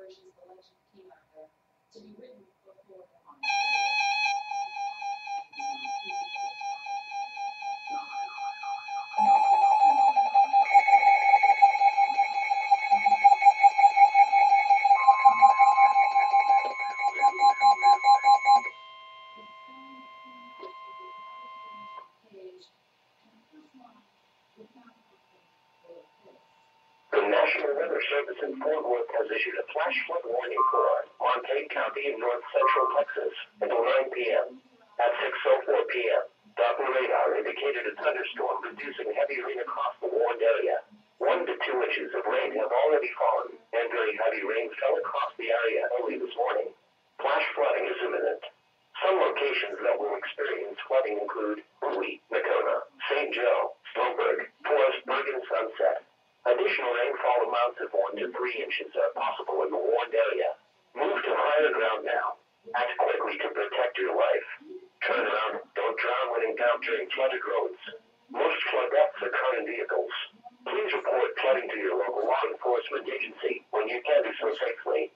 The National Weather Service in Fort Worth has issued a flash flood warning for Montague County in north central Texas until 9 p.m. At 6:04 p.m., Doppler radar indicated a thunderstorm reducing heavy rain across the warned area. 1 to 2 inches of rain have already fallen, and very heavy rain fell across the area early this morning. Flash flooding is imminent. Some locations that will experience flooding include Bowie, Nakona, St. Joe, Slowberg, Forestburg, and Sunset. Additional rainfall amounts of 1 to 3 inches are possible in the warned area. Move to higher ground now. Act quickly to protect your life. Turn around, don't drown when encountering flooded roads. Most flood deaths occur in vehicles. Please report flooding to your local law enforcement agency when you can do so safely.